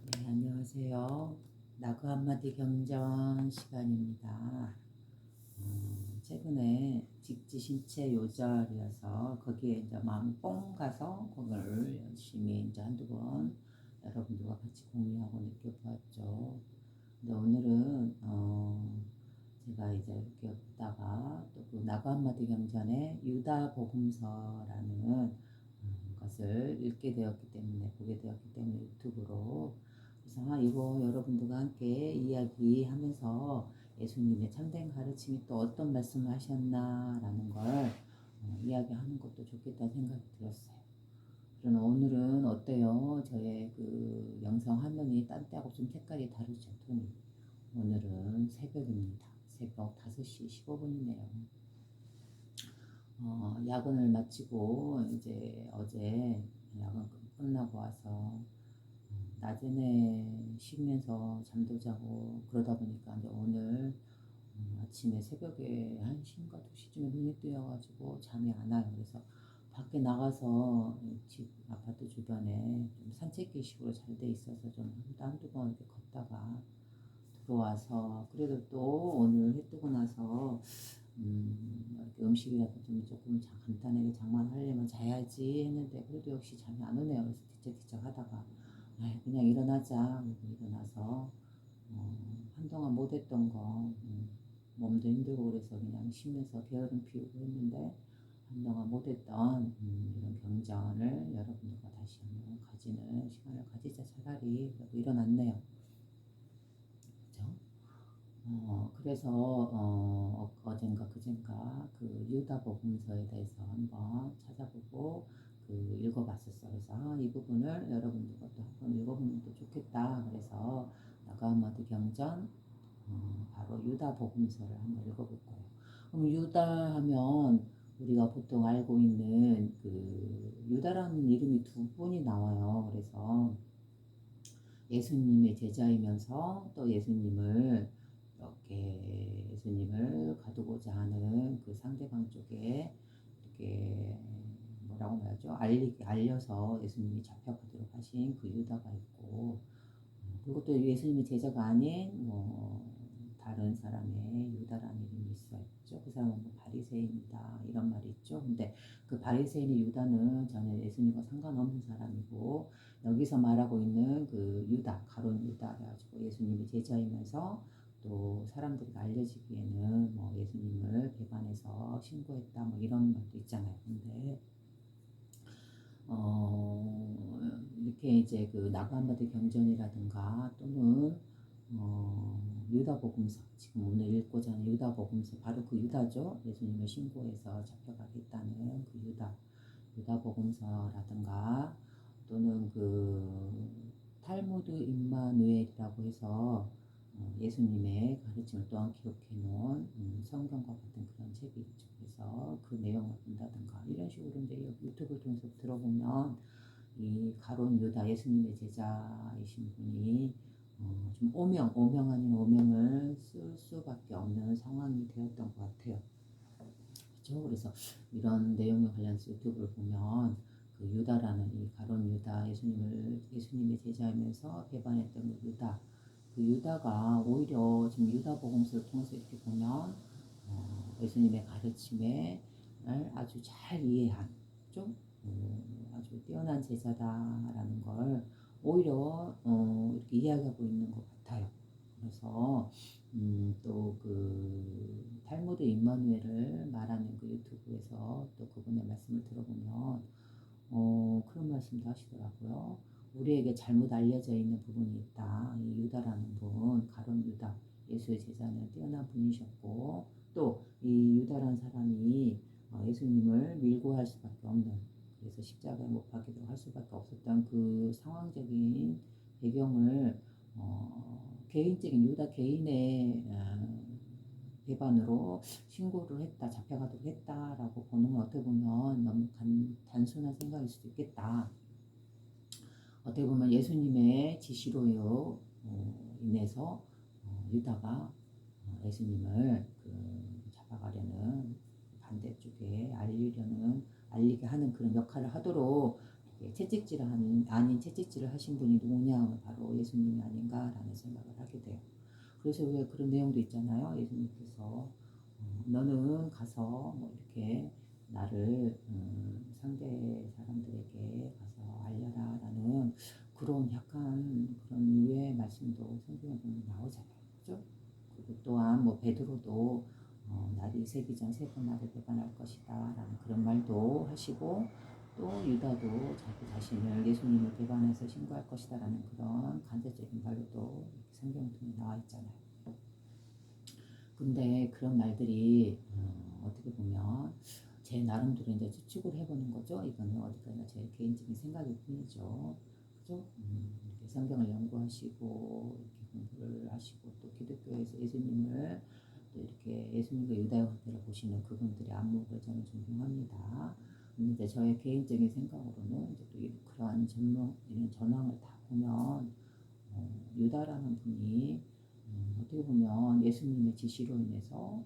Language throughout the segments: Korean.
네, 안녕하세요. 나그 한마디 경전 시간입니다. 최근에 직지 신체 요절이어서 거기에 이제 마음 뽕 가서 그걸 열심히 이제 한두 번 여러분들과 같이 공유하고 느껴보았죠. 근데 오늘은 제가 이제 이렇게 없다가 또 그 나그 한마디 경전의 유다 복음서라는 것을 읽게 되었기 때문에 보게 되었기 때문에 유튜브로 그래서 이거 여러분들과 함께 이야기하면서 예수님의 참된 가르침이 또 어떤 말씀을 하셨나라는 걸 이야기하는 것도 좋겠다는 생각이 들었어요. 그러나 오늘은 어때요? 저의 그 영상 화면이 딴 때하고 좀 색깔이 다르죠, 톤이. 오늘은 새벽입니다. 새벽 5시 15분이네요. 야근을 마치고 이제 어제 야근 끝나고 와서 낮에는 쉬면서 잠도 자고 그러다 보니까 이제 오늘 아침에 새벽에 1시인가 2시쯤에 눈이 뜨여가지고 잠이 안 와요. 그래서 밖에 나가서 집 아파트 주변에 좀 산책길식으로 잘 돼 있어서 좀 한두 번 이렇게 걷다가 들어와서 그래도 또 오늘 해 뜨고 나서 이렇게 음식이라도 좀 조금 간단하게 장만하려면 자야지 했는데 그래도 역시 잠이 안 오네요. 그래서 뒤척뒤척 하다가 그냥 일어나자. 그리고 일어나서 한동안 못했던 거 몸도 힘들고 그래서 그냥 쉬면서 게으름 피우고 했는데 한동안 못했던 이런 경전을 여러분들과 다시 한번 가지는 시간을 가지자 차라리 그래도 일어났네요. 그죠? 그래서 어젠가 그젠가 그 유다 복음서에 대해서 한번 찾아보고 그 읽어봤었어요. 그래서 이 부분을 여러분들과 또 한번 읽어보면 또 좋겠다. 그래서 나가마드 경전 바로 유다 복음서를 한번 읽어볼 거예요. 그럼 유다 하면 우리가 보통 알고 있는 그 유다라는 이름이 두 번이 나와요. 그래서 예수님의 제자이면서 또 예수님을 이렇게 예수님을 가두고자 하는 그 상대방 쪽에 이렇게 뭐라고 말하죠? 알려서 예수님이 잡혀가도록 하신 그 유다가 있고 그리고 또 예수님의 제자가 아닌 뭐 다른 사람의 유다라는 이름이 있었죠. 그 사람은 뭐 바리새인이다 이런 말이 있죠. 근데 그 바리새인의 유다는 전혀 예수님과 상관없는 사람이고 여기서 말하고 있는 그 유다 가룟 유다 그래가지고 예수님의 제자이면서 또 사람들이 알려지기에는 뭐 예수님을 배반해서 신고했다 뭐 이런 말도 있잖아요. 근데 이렇게 이제 그 나그한바드 경전이라든가 또는 유다복음서 지금 오늘 읽고자 하는 유다복음서 바로 그 유다죠. 예수님을 신고해서 잡혀가겠다는 그 유다복음서라든가 또는 그 탈무드 임마누엘이라고 해서 예수님의 가르침을 또한 기록해 놓은 성경과 같은 그런 책이 있죠. 그래서 그 내용을 본다든가 이런 식으로 이제 유튜브를 통해서 들어보면 이 가룟 유다 예수님의 제자이신 분이 좀 오명 아닌 오명을 쓸 수밖에 없는 상황이 되었던 것 같아요. 그렇죠? 그래서 이런 내용에 관련해서 유튜브를 보면 그 유다라는 이 가룟 유다 예수님의 제자이면서 배반했던 그 유다 그 유다가 오히려 지금 유다 복음서를 통해서 이렇게 보면 예수님의 가르침에 아주 잘 이해한 좀 아주 뛰어난 제자다라는 걸 오히려 이렇게 이야기하고 있는 것 같아요. 그래서 또 그 탈무드 임마누엘을 말하는 그 유튜브에서 또 그분의 말씀을 들어보면 그런 말씀도 하시더라고요. 우리에게 잘못 알려져 있는 부분이 있다. 이 유다라는 분, 가룟 유다, 예수의 제자는 뛰어난 분이셨고 또 이 유다라는 사람이 예수님을 밀고 할 수밖에 없는 그래서 십자가에 못 박히도록 할 수밖에 없었던 그 상황적인 배경을 개인적인 유다 개인의 배반으로 신고를 했다, 잡혀가도록 했다라고 보는 건 어떻게 보면 너무 단순한 생각일 수도 있겠다. 어떻게 보면 예수님의 지시로요 인해서 유다가 예수님을 잡아가려는 반대쪽에 알리게 하는 그런 역할을 하도록 채찍질을 아닌 채찍질을 하신 분이 누구냐? 바로 예수님이 아닌가라는 생각을 하게 돼요. 그래서 왜 그런 내용도 있잖아요. 예수님께서 너는 가서 뭐 이렇게 나를 상대 사람들에게 가서 알려라라는 그런 약간 그런 유의 말씀도 성경에 보면 나오잖아요. 그죠? 그리고 또한 뭐 베드로도 날이 새기 전 세 번 나를 배반할 것이다 라는 그런 말도 하시고, 또 유다도 자기 자신을 예수님을 배반해서 신고할 것이다 라는 그런 간접적인 말로도 성경에 나와 있잖아요. 근데 그런 말들이 어떻게 보면 제 나름대로 이제 추측을 해보는 거죠. 이거는 어디까지나 제 개인적인 생각일 뿐이죠. 그죠? 이렇게 성경을 연구하시고 이렇게 공부를 하시고 또 기독교에서 예수님을 또 이렇게 예수님과 유다인들을 보시는 그분들의 안목을 저는 존경합니다. 근데 저의 개인적인 생각으로는 이제 또 그러한 이런 전황을 다 보면 유다라는 분이 어떻게 보면 예수님의 지시로 인해서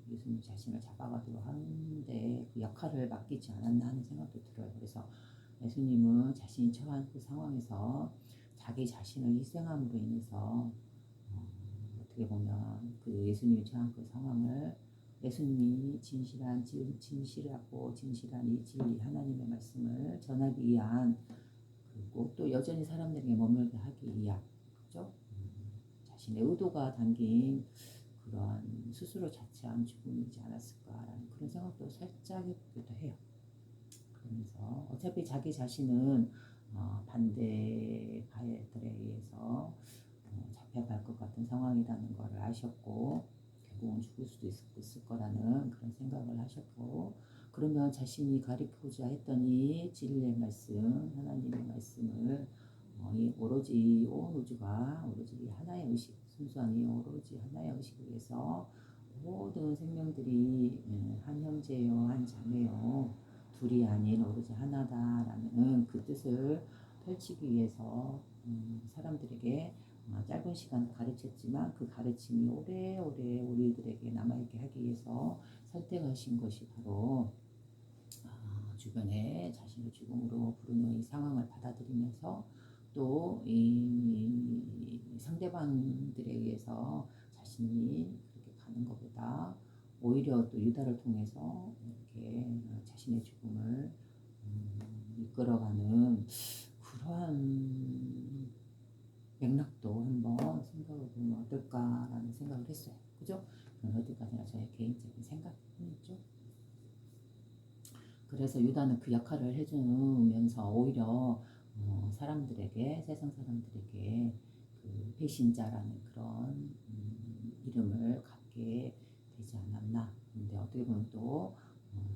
예수님 자신을 잡아가도록 하는데 그 역할을 맡기지 않았나 하는 생각도 들어요. 그래서 예수님은 자신이 처한 그 상황에서 자기 자신을 희생함으로 인해서 어떻게 보면 그 예수님이 처한 그 상황을 예수님이 진실하고 진실한 이 진리 하나님의 말씀을 전하기 위한, 그리고 또 여전히 사람들에게 머물게 하기 위한, 그죠? 자신의 의도가 담긴 그러한 스스로 자체한 죽음이지 않았을까라는 그런 생각도 살짝 해보기도 해요. 그러면서 어차피 자기 자신은 반대파들에 의해서 잡혀갈 것 같은 상황이라는 것을 아셨고 결국은 죽을 수도 있을 거라는 그런 생각을 하셨고, 그러면 자신이 가리키고자 했던 이 진리의 말씀, 하나님의 말씀을 오로지 온 우주가 오로지 하나의 의식, 순수한 이 오로지 하나의 의식을 위해서 모든 생명들이 한 형제요 한 자매요 둘이 아닌 오로지 하나다라는 그 뜻을 펼치기 위해서 사람들에게 짧은 시간 가르쳤지만 그 가르침이 오래오래 우리들에게 남아있게 하기 위해서 선택하신 것이 바로 주변에 자신의 죽음으로 부르는 이 상황을 받아들이면서 또 이 상대방들에 의해서 자신이 그렇게 가는 것보다 오히려 또 유다를 통해서 이렇게 자신의 죽음을 이끌어가는 그러한 맥락도 한번 생각해 보면 어떨까라는 생각을 했어요. 그죠? 어디까지나 저의 개인적인 생각이죠. 그래서 유다는 그 역할을 해주면서 오히려 사람들에게, 세상 사람들에게 그 배신자라는 그런 이름을 갖게 되지 않았나. 근데 어떻게 보면 또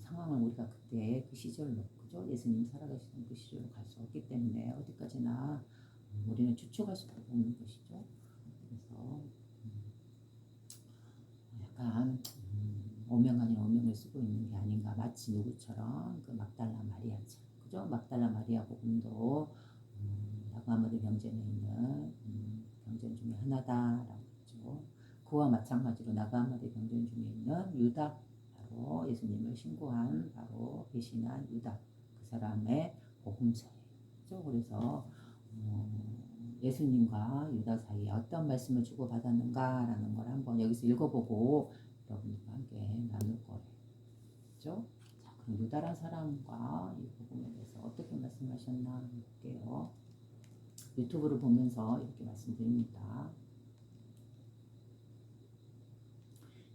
상황을 우리가 그때 그 시절로, 그죠? 예수님 살아가시던 그 시절로 갈 수 없기 때문에 어디까지나 우리는 추측할 수밖에 없는 것이죠. 그래서 약간 오명 아닌 오명을 쓰고 있는 게 아닌가. 마치 누구처럼 그 막달라 마리아처럼, 그죠? 막달라 마리아 복음도 나가마리 병전에 있는 병전 중에 하나다라고 했죠. 그와 마찬가지로 나가마리 병전 중에 있는 유다, 바로 예수님을 신고한, 바로 배신한 유다, 그 사람의 복음서예요. 그죠? 그래서 예수님과 유다 사이에 어떤 말씀을 주고받았는가라는 걸 한번 여기서 읽어보고 여러분과 함께 나눌 거예요. 그죠? 자, 그럼 유다란 사람과 이 복음에 대해서 어떻게 말씀하셨나 볼게요. 유튜브를 보면서 이렇게 말씀드립니다.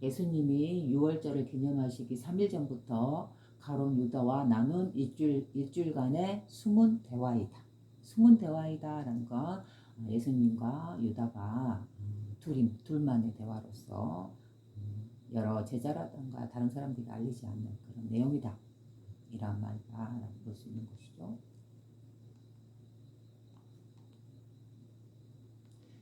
예수님이 6월절을 기념하시기 3일 전부터 가룟 유다와 나눈 일주일간의 숨은 대화이다. 숨은 대화이다라는 건 예수님과 유다가 둘만의 대화로서 여러 제자라든가 다른 사람들이 알리지 않는 그런 내용이다. 이란 말이다라고 볼 수 있는 것이죠.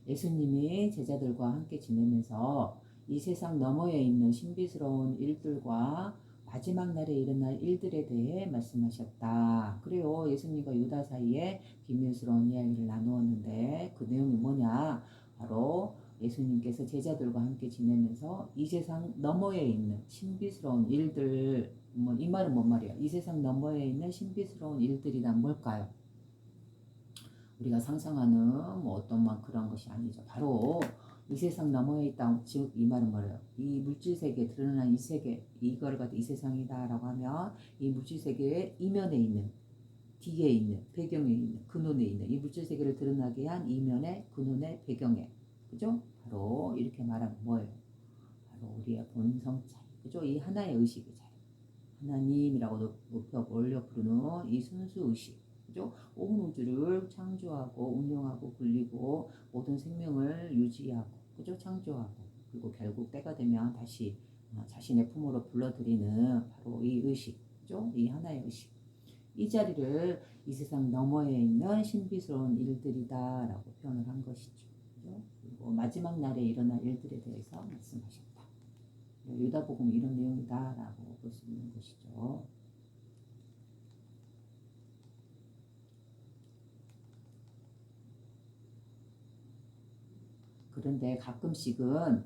예수님이 제자들과 함께 지내면서 이 세상 너머에 있는 신비스러운 일들과 마지막 날에 일어날 일들에 대해 말씀하셨다. 그래요. 예수님과 유다 사이에 비밀스러운 이야기를 나누었는데 그 내용이 뭐냐? 바로 예수님께서 제자들과 함께 지내면서 이 세상 너머에 있는 신비스러운 일들을 이 말은 뭔 말이야? 이 세상 너머에 있는 신비스러운 일들이란 뭘까요? 우리가 상상하는 뭐 어떤 막 그런 것이 아니죠. 바로 이 세상 너머에 있다. 즉 이 말은 뭐예요? 이 물질 세계 드러난 이 세계 이거를 갖다 이 세상이다라고 하면 이 물질 세계의 이면에 있는 뒤에 있는 배경에 있는 근원에 있는 이 물질 세계를 드러나게 한 이면의 근원의 배경에 그죠? 바로 이렇게 말하면 뭐예요? 바로 우리의 본성 차이 그죠? 이 하나의 의식의 차이 하나님이라고 높여 올려 부르는 이 순수 의식 그죠? 온 우주를 창조하고 운영하고 굴리고 모든 생명을 유지하고 그죠? 창조하고 그리고 결국 때가 되면 다시 자신의 품으로 불러들이는 바로 이 의식 그죠? 이 하나의 의식 이 자리를 이 세상 너머에 있는 신비스러운 일들이다 라고 표현을 한 것이죠. 그죠? 그리고 마지막 날에 일어날 일들에 대해서 말씀하셨다. 유다복음 이런 내용이다 라고 볼 수 있는 것이죠. 그런데 가끔씩은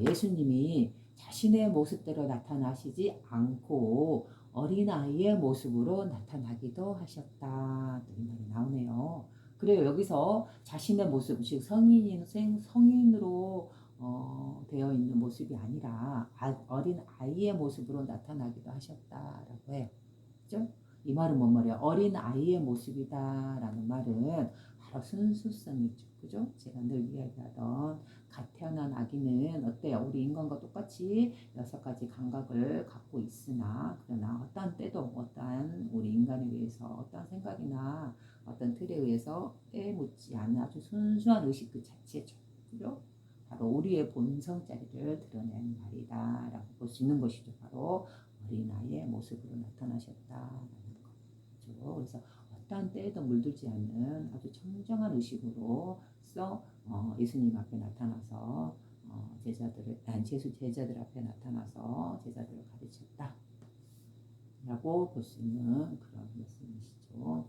예수님이 자신의 모습대로 나타나시지 않고 어린아이의 모습으로 나타나기도 하셨다. 이 말이 나오네요. 그래요. 여기서 자신의 모습, 즉 성인으로 되어 있는 모습이 아니라 어린 아이의 모습으로 나타나기도 하셨다라고 해요. 그죠? 이 말은 뭔 말이야? 어린 아이의 모습이다라는 말은 바로 순수성이죠. 그죠? 제가 늘 이야기하던 갓 태어난 아기는 어때요? 우리 인간과 똑같이 6가지 감각을 갖고 있으나 그러나 어떠한 때도 어떠한 우리 인간에 의해서 어떠한 생각이나 어떤 틀에 의해서 때 묻지 않는 아주 순수한 의식 그 자체죠. 그죠? 바로 우리의 본성자리를 드러낸 말이다라고 볼 수 있는 것이죠. 바로 어린아이의 모습으로 나타나셨다라는 거죠. 그래서 어떠한 때에도 물들지 않는 아주 청정한 의식으로서 예수님 앞에 나타나서 제자들 앞에 나타나서 제자들을 가르쳤다 라고 볼 수 있는 그런 말씀이시죠.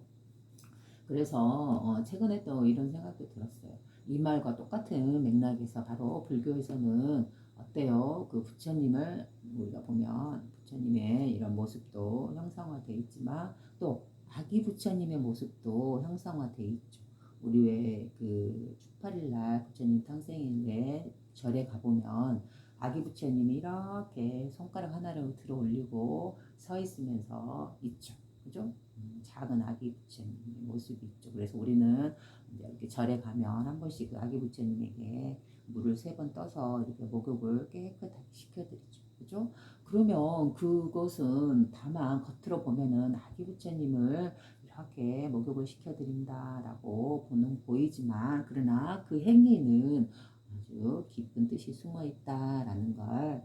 그래서 최근에 또 이런 생각도 들었어요. 이 말과 똑같은 맥락에서 바로 불교에서는 어때요? 그 부처님을 우리가 보면 부처님의 이런 모습도 형상화되어 있지만 또 아기 부처님의 모습도 형상화되어 있죠. 우리 왜 그 18일 날 부처님 탄생일에 절에 가보면 아기 부처님이 이렇게 손가락 하나를 들어 올리고 서 있으면서 있죠. 그죠? 작은 아기 부처님의 모습이 있죠. 그래서 우리는 이렇게 절에 가면 한 번씩 그 아기 부처님에게 물을 3번 떠서 이렇게 목욕을 깨끗하게 시켜드리죠. 그죠? 그러면 그것은 다만 겉으로 보면은 아기 부처님을 이렇게 목욕을 시켜드린다라고 보이지만 그러나 그 행위는 아주 깊은 뜻이 숨어 있다라는 걸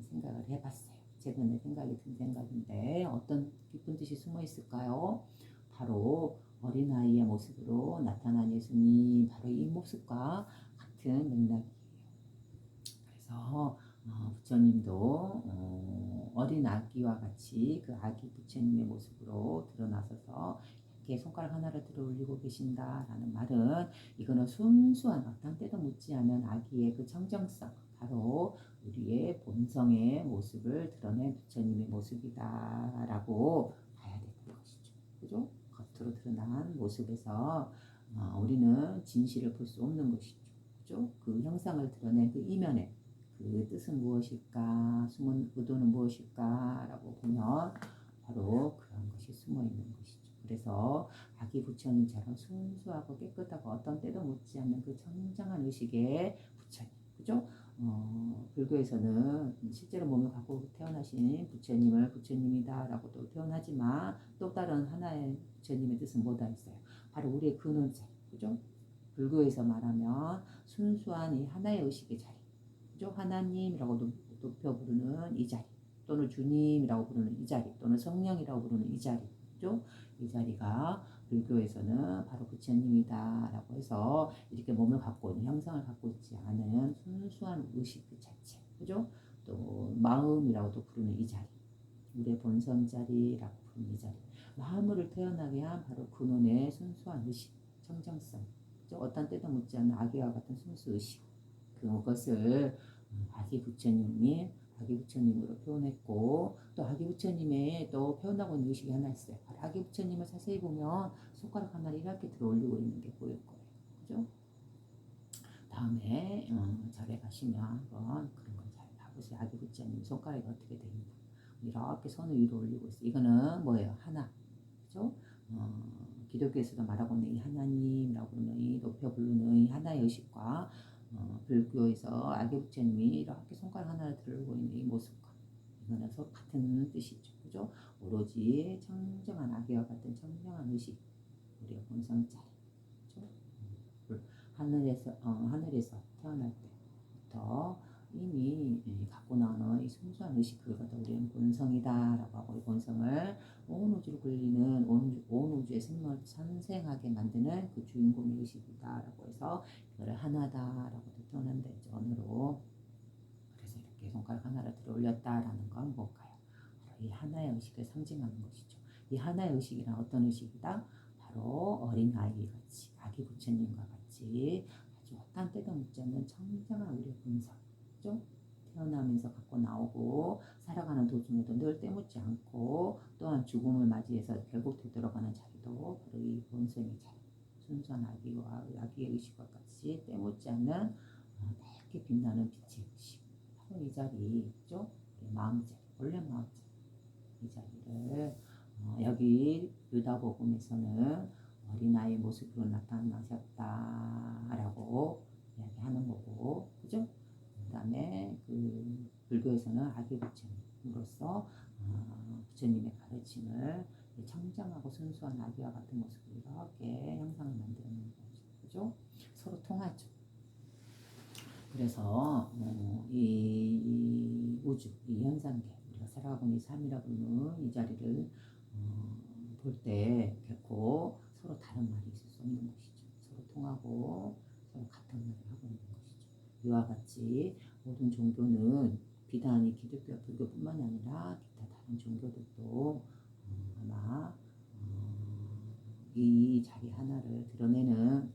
생각을 해봤어요. 최근에 생각이 든 생각인데 어떤 깊은 뜻이 숨어 있을까요? 바로 어린아이의 모습으로 나타난 예수님 바로 이 모습과 같은 맥락이에요. 그래서 부처님도 어린 아기와 같이 그 아기 부처님의 모습으로 드러나셔서 이렇게 손가락 하나를 들어 올리고 계신다라는 말은 이거는 순수한 어떤 때도 묻지 않은 아기의 그 청정성 바로 우리의 본성의 모습을 드러낸 부처님의 모습이다라고 봐야 되는 것이죠. 그죠? 겉으로 드러난 모습에서 우리는 진실을 볼 수 없는 것이죠. 그죠? 그 형상을 드러낸 그 이면에 그 뜻은 무엇일까? 숨은 의도는 무엇일까? 라고 보면 바로 그런 것이 숨어 있는 것이죠. 그래서 아기 부처님처럼 순수하고 깨끗하고 어떤 때도 묻지 않는 그 청정한 의식의 부처님. 그죠? 불교에서는 실제로 몸을 갖고 태어나신 부처님을 부처님이다 라고 또 표현하지만 또 다른 하나의 부처님의 뜻은 뭐다 있어요? 바로 우리의 근원자. 그죠? 불교에서 말하면 순수한 이 하나의 의식의 자리. 그죠? 하나님이라고 높여 부르는 이 자리. 또는 주님이라고 부르는 이 자리. 또는 성령이라고 부르는 이 자리. 그죠? 이 자리가 불교에서는 바로 부처님이다라고 해서 이렇게 몸을 갖고 있는 형상을 갖고 있지 않은 순수한 의식 그 자체, 그죠? 또 마음이라고도 부르는 이 자리, 우리의 본성 자리라고 부르는 이 자리, 마음을 태어나게 한 바로 근원의 순수한 의식, 청정성, 그죠? 어떤 때도 묻지 않는 아기와 같은 순수 의식, 그것을 아기 부처님이 아기 부처님으로 표현했고, 또 아기 부처님의 또 표현하고 있는 의식이 하나 있어요. 아기 부처님을 자세히 보면 손가락 하나를 이렇게 들어 올리고 있는 게 보일 거예요. 그죠? 다음에 절에 가시면 한번 그런 걸 잘 봐보세요. 아기 부처님 손가락이 어떻게 되는지. 이렇게 손을 위로 올리고 있어요. 이거는 뭐예요? 하나. 그죠? 기독교에서도 말하고 있는 이 하나님이라고 부르는 이 높여 부르는 이 하나의 의식과 불교에서 아기 부처님이 이렇게 손가락 하나를 들고 있는 이 모습과 이거는 서로 같은 뜻이죠. 그죠? 오로지 청정한 아기와 같은 청정한 의식, 우리의 본성짜리. 그죠? 하늘에서 태어날 때부터 이미 갖고 나오는 이 순수한 의식, 그거가 우리의 본성이다라고 하고, 이 본성을 온 우주를 굴리는 온 우주의 생명을 산생하게 만드는 그 주인공의 의식이다라고 해서 이거를 하나다라고도 표현한다 했죠. 언어로. 그래서 이렇게 손가락 하나를 들어 올렸다라는 건 뭘까요? 바로 이 하나의 의식을 상징하는 것이죠. 이 하나의 의식이란 어떤 의식이다? 바로 어린 아이 같이, 아기 부처님과 같이 아주 딴 때도 묻지 않는 청정한 우리의 본성, 그죠? 태어나면서 갖고 나오고 살아가는 도중에도 늘 때묻지 않고, 또한 죽음을 맞이해서 결국 되돌아가는 자리도 바로 이 본성의 자리, 순수한 아기의 의식과 같이 때묻지 않는 밝게 빛나는 빛의 의식, 바로 이 자리 있죠? 마음 자리, 원래 마음 자리, 이 자리를 여기 유다복음에서는 어린아이의 모습으로 나타나셨다라고 이야기하는 거고, 그죠? 그 다음에 그 불교에서는 아기 부처님으로서 부처님의 가르침을 청정하고 순수한 아기와 같은 모습으로 이렇게 형상을 만들어내는 거죠. 그죠? 서로 통하죠. 그래서 이 우주, 이 현상계, 우리가 살아가고 있는 이 삶이라 부르는 이 자리를 볼 때 결코 서로 다른 말이 있을 수 없는 것이죠. 서로 통하고 서로 같은 말을 하고 있는 것이죠. 이와 같이 모든 종교는 비단 이 기독교와 불교뿐만이 아니라 기타 다른 종교들도 아마 이 자리 하나를 드러내는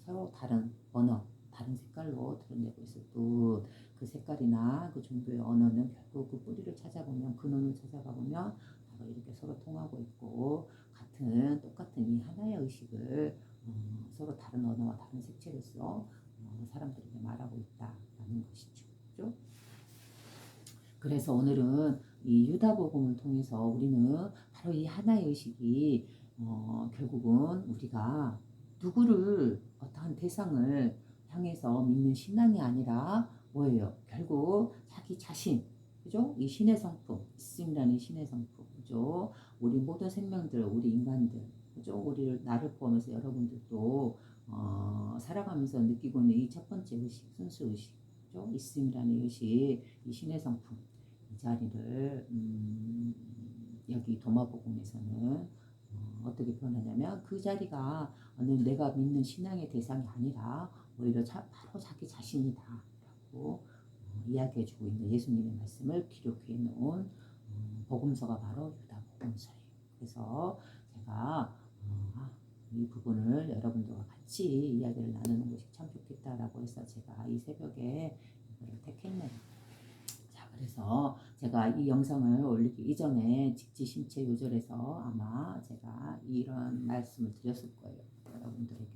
서로 다른 언어, 다른 색깔로 드러내고 있을 뿐, 그 색깔이나 그 종교의 언어는 결국 그 뿌리를 찾아보면, 근원을 찾아가 보면 바로 이렇게 서로 통하고 있고, 똑같은 이 하나의 의식을 서로 다른 언어와 다른 색채로서 사람들에게 말하고 있다라는 것이죠. 그렇죠? 그래서 오늘은 이 유다복음을 통해서 우리는 바로 이 하나의 의식이 결국은 우리가 누구를 어떠한 대상을 향해서 믿는 신앙이 아니라 뭐예요? 결국 자기 자신, 그죠? 이 신의 성품, 있음이라는 신의 성품, 그죠? 우리 모든 생명들, 우리 인간들, 그죠? 나를 포함해서 여러분들도 살아가면서 느끼고 있는 이 첫 번째 의식, 순수 의식, 그죠? 있음이라는 의식, 이 신의 성품, 이 자리를 여기 도마복음에서는 어떻게 표현하냐면, 그 자리가 내가 믿는 신앙의 대상이 아니라 오히려 바로 자기 자신이다 라고 이야기해주고 있는 예수님의 말씀을 기록해 놓은 복음서가 바로 유다복음서예요. 그래서 제가 이 부분을 여러분들과 같이 이야기를 나누는 것이 참 좋겠다라고 해서 제가 이 새벽에 이거를 택했네요. 자, 그래서 제가 이 영상을 올리기 이전에 직지심체 요절에서 아마 제가 이런 말씀을 드렸을 거예요. 여러분들에게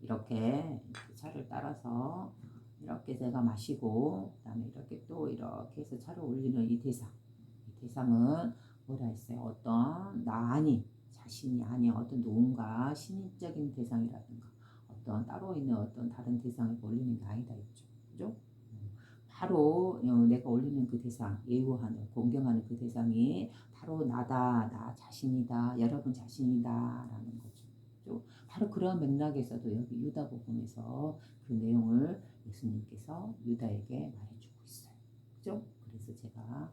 이렇게 차를 따라서 이렇게 제가 마시고, 그 다음에 이렇게 또 이렇게 해서 차를 올리는 이 대상은 뭐라 했어요? 어떤 나 아닌, 자신이 아닌 어떤 누군가 신적인 대상이라든가 어떤 따로 있는 어떤 다른 대상을 올리는 게 아니다 했죠. 그죠? 바로 내가 올리는 그 대상, 예우하는, 공경하는 그 대상이 바로 나다, 나 자신이다, 여러분 자신이다라는 거죠. 바로 그런 맥락에서도 여기 유다복음에서 그 내용을 예수님께서 유다에게 말해주고 있어요. 그죠? 그래서 제가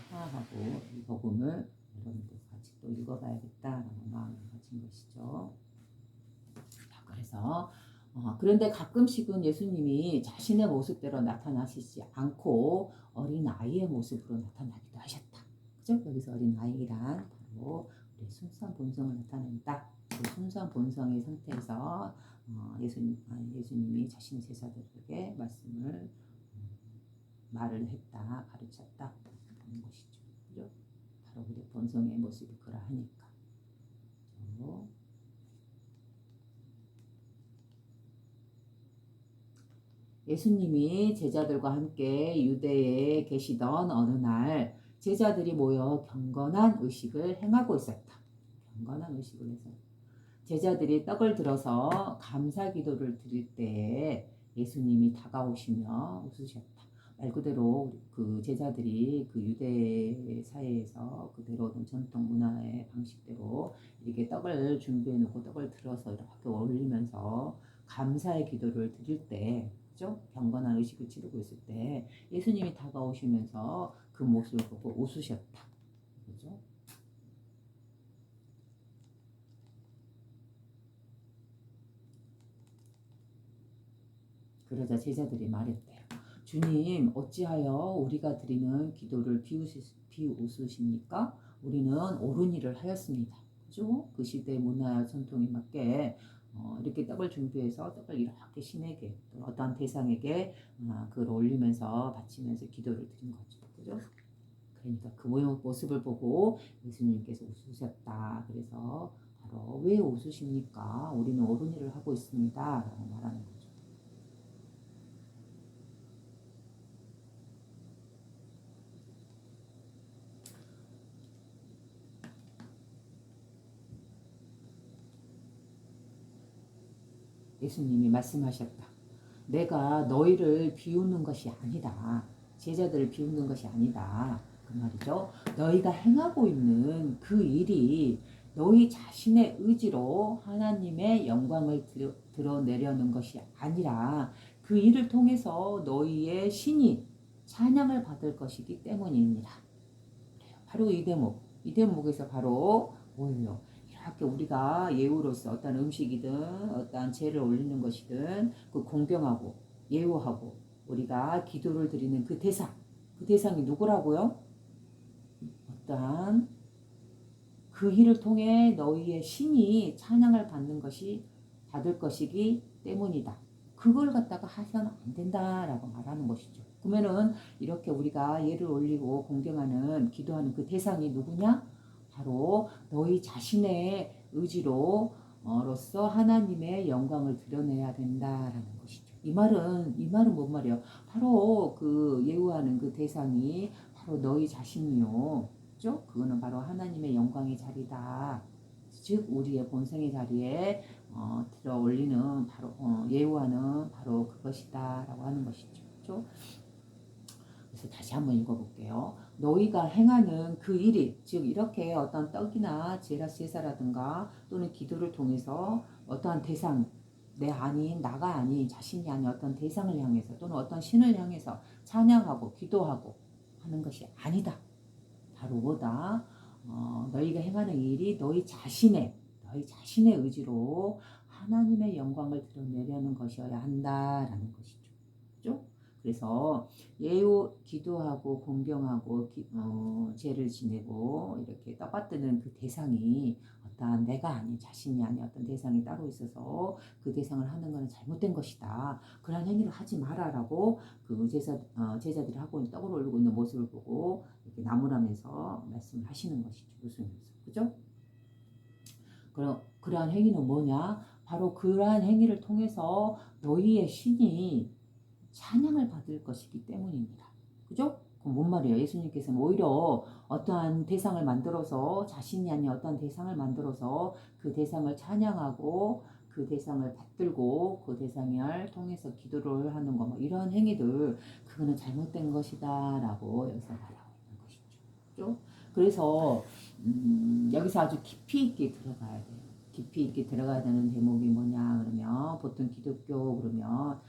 하하고 이 복음을 여러분들 같이 또 읽어봐야겠다라는 마음을 가진 것이죠. 그래서 그런데 가끔씩은 예수님이 자신의 모습대로 나타나시지 않고 어린 아이의 모습으로 나타나기도 하셨다. 그죠? 여기서 어린 아이란 바로 우리 순수한 본성을 나타낸다. 그 순수한 본성의 상태에서 예수님이 자신의 제자들에게 말씀을 말을 했다, 가르쳤다 하는 것이죠. 그죠? 바로 우리 본성의 모습이 그러하니까. 예수님이 제자들과 함께 유대에 계시던 어느 날 제자들이 모여 경건한 의식을 행하고 있었다. 경건한 의식을 해서 제자들이 떡을 들어서 감사 기도를 드릴 때에 예수님이 다가오시며 웃으셨다. 말 그대로 그 제자들이 그 유대 사회에서 그대로 전통 문화의 방식대로 이렇게 떡을 준비해 놓고 떡을 들어서 이렇게 올리면서 감사의 기도를 드릴 때, 그죠? 경건한 의식을 치르고 있을 때 예수님이 다가오시면서 그 모습을 보고 웃으셨다. 그죠? 그러자 제자들이 말했대요. 주님, 어찌하여 우리가 드리는 기도를 비웃으십니까? 우리는 옳은 일을 하였습니다. 그죠? 그 시대 문화 전통에 맞게 이렇게 떡을 준비해서 떡을 이렇게 신에게 어떠한 대상에게 그걸 올리면서 바치면서 기도를 드린 거죠. 그죠? 그러니까 그 모습을 보고 예수님께서 웃으셨다. 그래서 바로 왜 웃으십니까? 우리는 옳은 일을 하고 있습니다. 라고 말하는 거죠. 예수님이 말씀하셨다. 내가 너희를 비웃는 것이 아니다. 제자들을 비웃는 것이 아니다. 그 말이죠. 너희가 행하고 있는 그 일이 너희 자신의 의지로 하나님의 영광을 드러내려는 것이 아니라 그 일을 통해서 너희의 신이 찬양을 받을 것이기 때문입니다. 바로 이 대목에서 바로 뭐예요? 이렇게 우리가 예우로서 어떤 음식이든 어떤 제를 올리는 것이든 그 공경하고 예우하고 우리가 기도를 드리는 그 대상이 누구라고요? 어떠한 그 일을 통해 너희의 신이 찬양을 받을 것이기 때문이다. 그걸 갖다가 하셔는 안 된다라고 말하는 것이죠. 그러면은 이렇게 우리가 예를 올리고 공경하는 기도하는 그 대상이 누구냐? 바로 너희 자신의 의지로서 하나님의 영광을 드러내야 된다라는 것이죠. 이 말은 뭔 말이에요? 바로 그 예우하는 그 대상이 바로 너희 자신이요. 그죠? 그거는 바로 하나님의 영광의 자리다. 즉 우리의 본성의 자리에 들어 올리는 바로 예우하는 바로 그것이다라고 하는 것이죠. 그죠? 그래서 다시 한번 읽어볼게요. 너희가 행하는 그 일이 즉 이렇게 어떤 떡이나 제사라든가 또는 기도를 통해서 어떠한 대상 나가 아닌 자신이 아닌 어떤 대상을 향해서 또는 어떤 신을 향해서 찬양하고 기도하고 하는 것이 아니다. 바로 뭐다? 너희가 행하는 일이 너희 자신의 의지로 하나님의 영광을 드러내려는 것이어야 한다라는 것이죠. 그죠? 그래서 기도하고 공경하고 제를 지내고 이렇게 떠받드는 그 대상이 어떠한 내가 아닌 자신이 아닌 어떤 대상이 따로 있어서 그 대상을 하는 것은 잘못된 것이다. 그러한 행위를 하지 마라라고 그 제자들이 하고 있는 떡을 올리고 있는 모습을 보고 이렇게 나무라면서 말씀을 하시는 것이죠. 웃으면서. 그죠? 그러한 행위는 뭐냐? 바로 그러한 행위를 통해서 너희의 신이 찬양을 받을 것이기 때문입니다. 그죠? 그럼 뭔 말이에요? 예수님께서는 오히려 어떠한 대상을 만들어서 자신이 아닌 어떠한 대상을 만들어서 그 대상을 찬양하고 그 대상을 받들고 그 대상을 통해서 기도를 하는 거 이런 행위들 그거는 잘못된 것이다 라고 여기서 말하고 있는 것이죠. 그죠? 그래서 여기서 아주 깊이 있게 들어가야 돼요. 깊이 있게 들어가야 되는 대목이 뭐냐 그러면 보통 기독교 그러면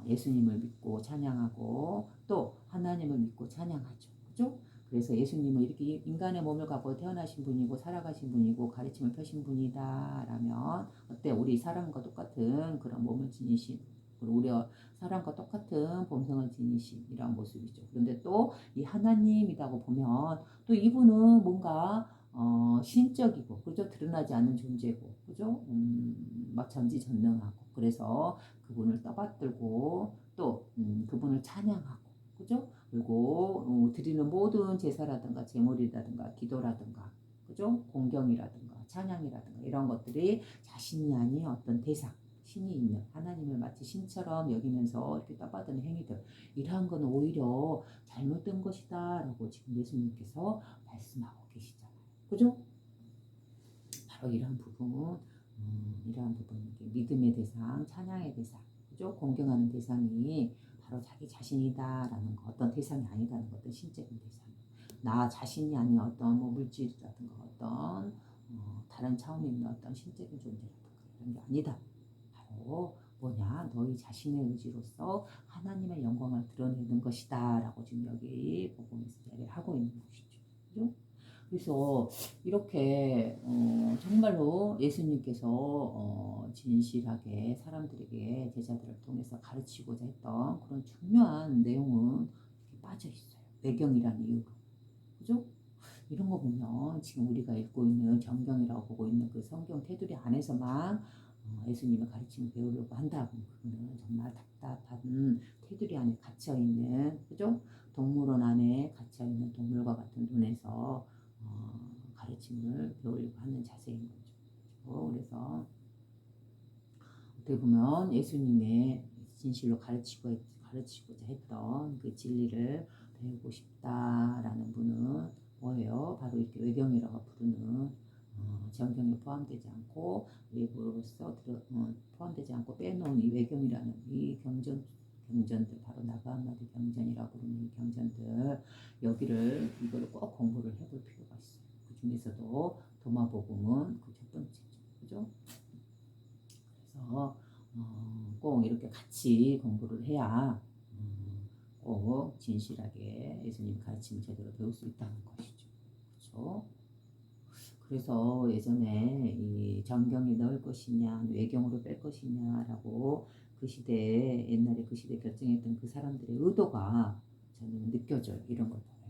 예수님을 믿고 찬양하고 또 하나님을 믿고 찬양하죠. 그죠? 그래서 예수님은 이렇게 인간의 몸을 갖고 태어나신 분이고 살아가신 분이고 가르침을 펴신 분이다 라면 어때? 우리 사람과 똑같은 그런 몸을 지니신 그리고 우리 사람과 똑같은 본성을 지니신 이런 모습이죠. 그런데 또 이 하나님이라고 보면 또 이분은 뭔가 신적이고 그죠? 드러나지 않는 존재고 그죠? 막 전지전능하고 그래서 그분을 떠받들고 또 그분을 찬양하고 그죠? 그리고 드리는 모든 제사라든가 제물이라든가 기도라든가, 그죠? 공경이라든가 찬양이라든가 이런 것들이 자신이 아닌 어떤 대상, 신이 있는 하나님을 마치 신처럼 여기면서 이렇게 떠받드는 행위들, 이러한 거는 오히려 잘못된 것이다 라고 지금 예수님께서 말씀하고 계시잖아요. 그죠? 바로 이러한 부분, 믿음의 대상, 찬양의 대상, 그죠? 공경하는 대상이 바로 자기 자신이다라는 거, 어떤 대상이 아니다는 것, 어떤 신적인 대상. 나 자신이 아닌 어떤 뭐 물질이라든가 어떤 다른 차원에 있는 어떤 신적인 존재라든가 이런 게 아니다. 바로 뭐냐? 너희 자신의 의지로서 하나님의 영광을 드러내는 것이다라고 지금 여기 복음에서 이야기를 하고 있는 것이죠. 그죠? 그래서 이렇게 정말로 예수님께서 진실하게 사람들에게 제자들을 통해서 가르치고자 했던 그런 중요한 내용은 이렇게 빠져 있어요. 배경이라는 이유로. 그죠? 이런 거 보면 지금 우리가 읽고 있는 정경이라고 보고 있는 그 성경 테두리 안에서만 예수님의 가르침을 배우려고 한다 그러면 그거는 정말 답답한 테두리 안에 갇혀있는, 그죠? 동물원 안에 갇혀있는 동물과 같은 눈에서 가르침을 배우려고 하는 자세인 거죠. 그래서 어떻게 보면 예수님의 진실로 가르치고자 했던 그 진리를 배우고 싶다라는 분은 뭐예요? 바로 이렇게 외경이라고 부르는 정경에 포함되지 않고 외부로서 포함되지 않고 빼놓은 이 외경이라는 이 경전들, 바로 나가 한마디 경전이라고 부르는 이 경전들, 이거를 꼭 공부를 해볼 필요가 있어요. 그 중에서도 도마복음은 그 첫 번째죠. 그죠? 그래서 꼭 이렇게 같이 공부를 해야 꼭 진실하게 예수님 가르침을 제대로 배울 수 있다는 것이죠. 그렇죠? 그래서 예전에 이 정경에 넣을 것이냐 외경으로 뺄 것이냐라고 그 시대에 옛날에 그 시대에 결정했던 그 사람들의 의도가 저는 느껴져요. 이런 걸 보면.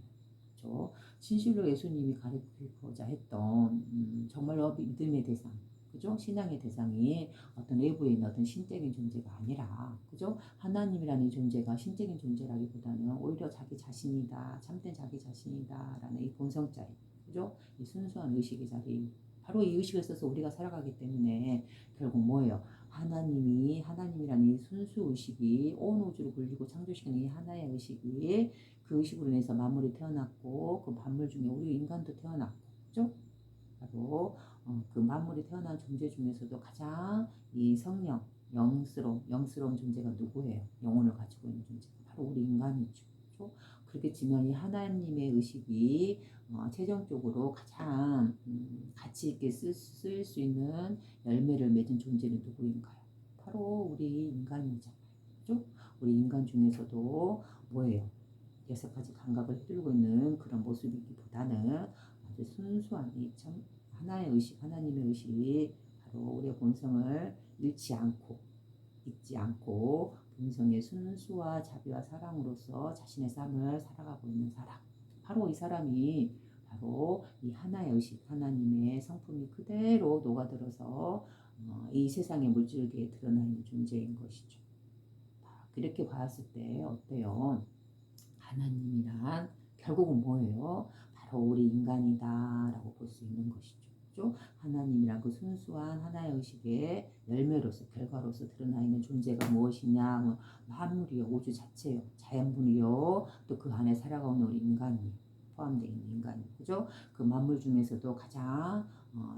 그렇죠? 진실로 예수님이 가르치고자 했던 정말로 믿음의 대상, 그죠? 신앙의 대상이 어떤 외부에 있는 어떤 신적인 존재가 아니라, 그죠? 하나님이라는 존재가 신적인 존재라기보다는 오히려 자기 자신이다, 참된 자기 자신이다라는 이 본성자리, 그죠? 이 순수한 의식의 자리, 바로 이 의식을 써서 우리가 살아가기 때문에 결국 뭐예요? 하나님이라는 이 순수 의식이 온 우주를 굴리고 창조시키는 이 하나의 의식이 그 의식으로 인해서 만물이 태어났고 그 만물 중에 우리 인간도 태어났고, 그죠? 바로 그 만물이 태어난 존재 중에서도 가장 이 성령, 영스러운 존재가 누구예요? 영혼을 가지고 있는 존재가 바로 우리 인간이죠. 그렇죠? 그렇게 치면 이 하나님의 의식이 최종적으로 가장 가치 있게 쓸 수 있는 열매를 맺은 존재는 누구인가요? 바로 우리 인간이잖아요. 그렇죠? 우리 인간 중에서도 뭐예요? 6가지 감각을 휘두르고 있는 그런 모습이기보다는 아주 순수한 참 하나의 의식, 하나님의 의식이 바로 우리의 본성을 잊지 않고 본성의 순수와 자비와 사랑으로서 자신의 삶을 살아가고 있는 사람. 바로 이 사람이 바로 이 하나의 의식, 하나님의 성품이 그대로 녹아들어서 이 세상의 물질계에 드러나 있는 존재인 것이죠. 그렇게 봤을 때 어때요? 하나님이란 결국은 뭐예요? 바로 우리 인간이다라고 볼 수 있는 것이죠. 그죠? 하나님이란 그 순수한 하나의 의식의 열매로서 결과로서 드러나 있는 존재가 무엇이냐? 뭐 만물이요, 우주 자체요, 자연분이요, 또 그 안에 살아가는 우리 인간이 포함되어 있는 인간이, 그죠? 그 만물 중에서도 가장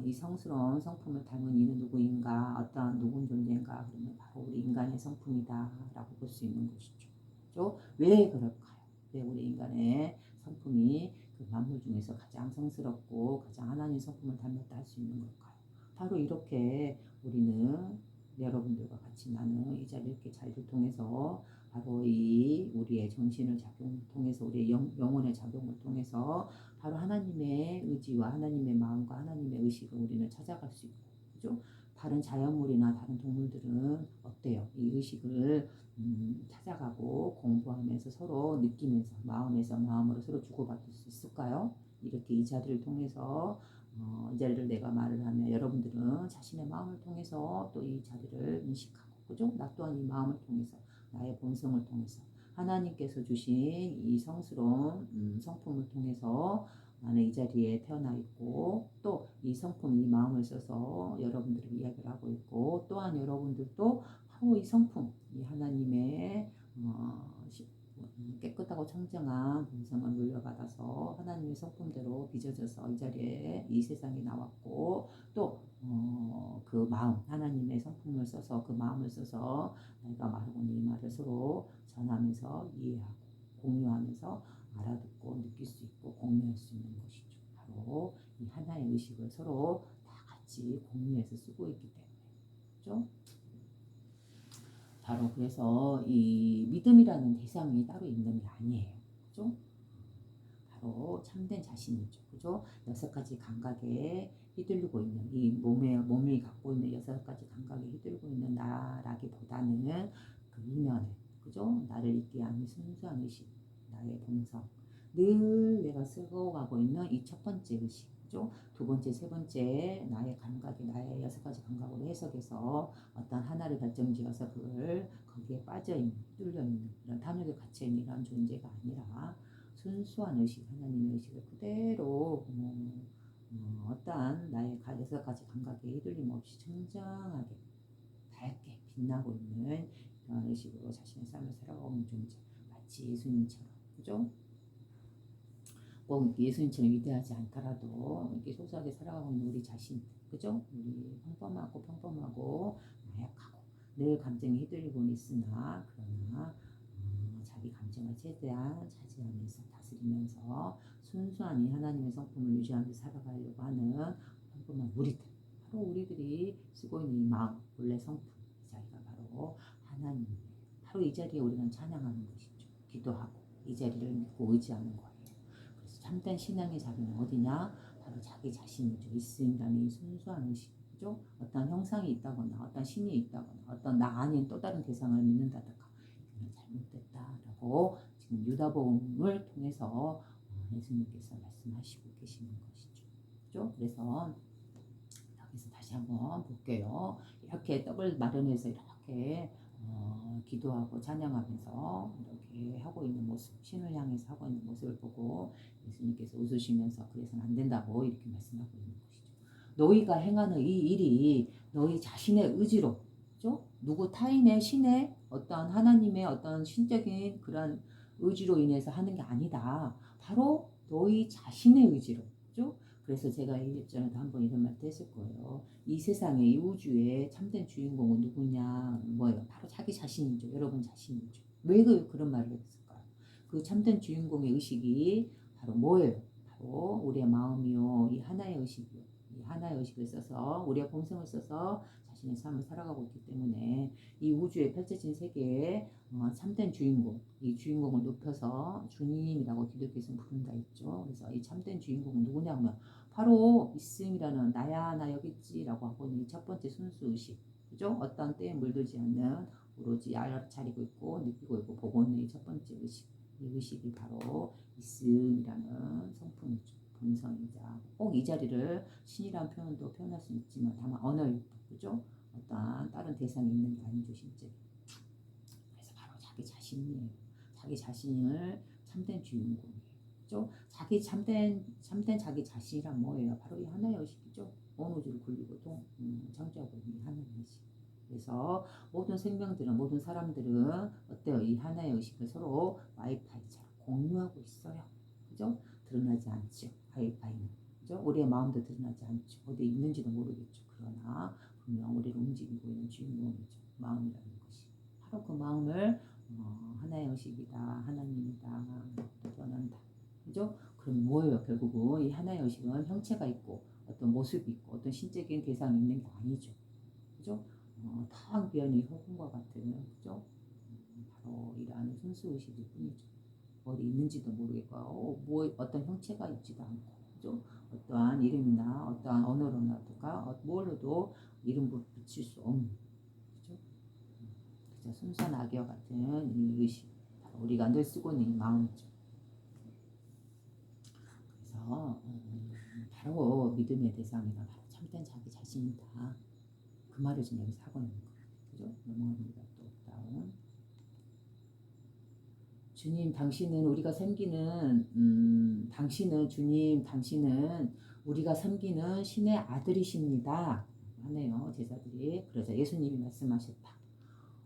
이 성스러운 성품을 닮은 이는 누구인가? 어떤 누군 존재인가? 그러면 바로 우리 인간의 성품이다라고 볼 수 있는 것이죠. 그죠? 왜 그럴까요? 왜 우리 인간의 성품이 그 만물 중에서 가장 성스럽고 가장 하나님 성품을 닮았다 할 수 있는 걸까요? 바로 이렇게 우리는 여러분들과 같이 나는 이 자리를 이렇게 자리를 통해서 바로 이 우리의 정신을 작용을 통해서 우리의 영혼의 작용을 통해서 바로 하나님의 의지와 하나님의 마음과 하나님의 의식을 우리는 찾아갈 수 있고, 그죠? 다른 자연물이나 다른 동물들은 어때요? 이 의식을 찾아가고 공부하면서 서로 느끼면서 마음에서 마음으로 서로 주고받을 수 있을까요? 이렇게 이 자리를 통해서 이 자리를 내가 말을 하면 여러분들은 자신의 마음을 통해서 또 이 자리를 인식하고, 그죠? 나 또한 이 마음을 통해서 나의 본성을 통해서 하나님께서 주신 이 성스러운 성품을 통해서 나는 이 자리에 태어나 있고, 또 이 성품, 이 마음을 써서 여러분들에게 이야기를 하고 있고, 또한 여러분들도 바로 이 성품, 이 하나님의 깨끗하고 청정한 본성을 물려받아서 하나님의 성품대로 빚어져서 이 자리에 이 세상에 나왔고, 또 그 마음, 하나님의 성품을 써서 그 마음을 써서 내가 말하고 있는 이 말을 서로 전하면서 이해하고 공유하면서 알아듣고 느낄 수 있고 공유할 수 있는 것이죠. 바로 이 하나의 의식을 서로 다 같이 공유해서 쓰고 있기 때문에. 그렇죠? 바로 그래서 이 믿음이라는 대상이 따로 있는 게 아니에요. 그죠? 바로 참된 자신이죠. 그죠? 6가지 감각에 휘둘리고 있는 이 몸이 갖고 있는 6가지 감각에 휘둘리고 있는 나라기보다는 그 이면에, 그죠? 나를 있게 하는 순수한 의식, 나의 본성, 늘 내가 쓰고 가고 있는 이 첫 번째 의식, 그죠? 두 번째, 세 번째 나의 감각이 나의 6가지 감각으로 해석해서 어떤 하나를 결정지어서 그걸 거기에 빠져있는, 뚫려있는 이런 탐욕에 갇혀있는 이런 존재가 아니라 순수한 의식, 하나님의 의식을 그대로 어떠한 나의 6가지 감각에 휘둘림 없이 청정하게 밝게 빛나고 있는 이런 의식으로 자신의 삶을 살아가고 있는 존재, 마치 예수님처럼. 그죠? 꼭 예수님처럼 위대하지 않더라도 이렇게 소소하게 살아가고 있는 우리 자신, 그죠? 우리 평범하고 나약하고 늘 감정에 휘둘리고 있으나, 그러나 자기 감정을 최대한 차지하면서 다스리면서 순수한 이 하나님의 성품을 유지하면서 살아가려고 하는 평범한 우리들, 바로 우리들이 쓰고 있는 이 마음, 본래 성품, 이 자리가 바로 하나님이에요. 바로 이 자리에 우리는 찬양하는 것이죠. 기도하고 이 자리를 믿고 의지하는 거예요. 그래서 참된 신앙의 자리는 어디냐? 바로 자기 자신이죠. 있음이라는 이 순수한 의식이죠. 어떤 형상이 있다거나 어떤 신이 있다거나 어떤 나 아닌 또 다른 대상을 믿는다든가 이건 잘못됐다라고 지금 유다복음을 통해서 예수님께서 말씀하시고 계시는 것이죠. 그렇죠? 그래서 여기서 다시 한번 볼게요. 이렇게 떡을 마련해서 이렇게 기도하고 찬양하면서 이렇게 하고 있는 모습, 신을 향해서 하고 있는 모습을 보고 예수님께서 웃으시면서 그래서는 안 된다고 이렇게 말씀하고 있는 것이죠. 너희가 행하는 이 일이 너희 자신의 의지로, 그죠? 누구 타인의 신의 어떤 하나님의 어떤 신적인 그런 의지로 인해서 하는 게 아니다. 바로 너희 자신의 의지로, 그죠? 그래서 제가 예전에도 한번 이런 말도 했을 거예요. 이 세상에, 이 우주의 참된 주인공은 누구냐? 뭐예요? 바로 자기 자신이죠. 여러분 자신이죠. 왜 그런 말을 했을까요? 그 참된 주인공의 의식이 바로 뭐예요? 바로 우리의 마음이요. 이 하나의 의식이요. 이 하나의 의식을 써서, 우리의 본성을 써서 자신의 삶을 살아가고 있기 때문에 이 우주에 펼쳐진 세계에 참된 주인공, 이 주인공을 높여서 주님이라고 기독교에서는 부른다 했죠. 그래서 이 참된 주인공은 누구냐면 바로 있음이라는 나야 나 여기 있지라고 하고 있는 첫 번째 순수의식, 그죠? 어떤 때에 물들지 않는 오로지 알아차리고 있고 느끼고 있고 보고 있는 이 첫 번째 의식, 이 의식이 바로 있음이라는 성품이죠. 본성이자 꼭 이 자리를 신이라는 표현도 표현할 수 있지만 다만 언어일 뿐, 그죠? 어떠한 다른 대상이 있는 게 아니죠, 실제. 그래서 바로 자기 자신이에요. 자기 자신을 참된 주인공이에요. 그죠? 자기 참된 자기 자신이란 뭐예요? 바로 이 하나의 의식이죠. 온 우주를 굴리고 창조하고 있는 하나의 의식. 그래서 모든 생명들은, 모든 사람들은 어때요? 이 하나의 의식을 서로 와이파이처럼 공유하고 있어요. 그죠? 드러나지 않죠. 와이파이는. 그죠? 우리의 마음도 드러나지 않죠. 어디에 있는지도 모르겠죠. 그러나 분명 우리를 움직이고 있는 주인공이죠. 마음이라는 것이. 바로 그 마음을 하나의 의식이다, 하나님이다, 떠난다. 그죠? 그럼 뭐예요? 결국은 이 하나의 의식은 형체가 있고 어떤 모습이 있고 어떤 신적인 대상이 있는 게 아니죠. 그죠? 텅 비어있는 허공과 같은, 그죠? 바로 이러한 순수의식일 뿐이죠. 어디 있는지도 모르겠고, 어떤 형체가 있지도 않고, 그죠? 어떠한 이름이나 어떠한 언어로나든가 뭘로도 이름 붙일 수 없는, 그죠? 그죠? 순수한 악이와 같은 이 의식, 바로 우리가 늘 쓰고 있는 이 마음이죠. 그래서 바로 믿음의 대상이나 바로 참된 자기 자신이다. 그 말을 지금 여기서 하고 있는 거예요. 그죠? 넘어갑니다. 또 다음. 주님, 당신은 우리가 섬기는, 당신은, 주님, 당신은 우리가 섬기는 신의 아들이십니다. 하네요, 제자들이. 그러자 예수님이 말씀하셨다.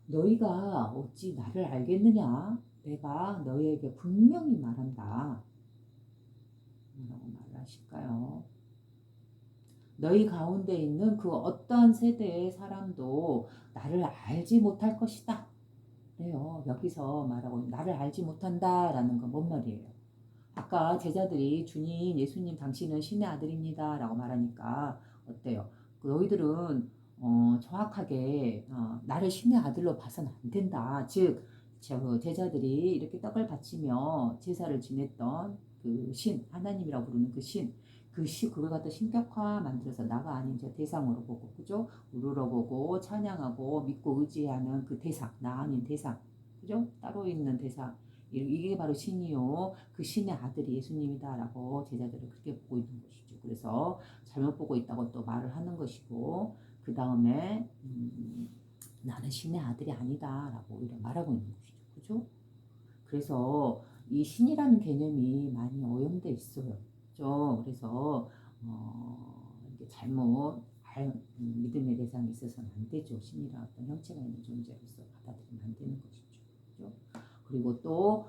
너희가 어찌 나를 알겠느냐? 내가 너희에게 분명히 말한다. 뭐라고 말하실까요? 너희 가운데 있는 그 어떠한 세대의 사람도 나를 알지 못할 것이다. 그래요. 여기서 말하고 나를 알지 못한다라는 건 뭔 말이에요? 아까 제자들이 주님, 예수님 당신은 신의 아들입니다 라고 말하니까 어때요? 너희들은 정확하게 나를 신의 아들로 봐서는 안 된다. 즉 제자들이 이렇게 떡을 바치며 제사를 지냈던 그 신, 하나님이라고 부르는 그 신, 그걸 갖다 신격화 만들어서 나가 아닌 저 대상으로 보고, 그죠? 우러러 보고 찬양하고 믿고 의지하는 그 대상, 나 아닌 대상, 그죠? 따로 있는 대상. 이게 바로 신이요. 그 신의 아들이 예수님이다라고 제자들을 그렇게 보고 있는 것이죠. 그래서 잘못 보고 있다고 또 말을 하는 것이고, 그 다음에 나는 신의 아들이 아니다라고 오히려 말하고 있는 것이죠. 그죠? 그래서 이 신이라는 개념이 많이 오염돼 있어요. 그죠? 그래서 이게 잘못 믿음의 대상에 있어서는 안 되죠. 신이라 어떤 형체가 있는 존재로서 받아들이면 안 되는 것이죠. 그죠? 그리고 또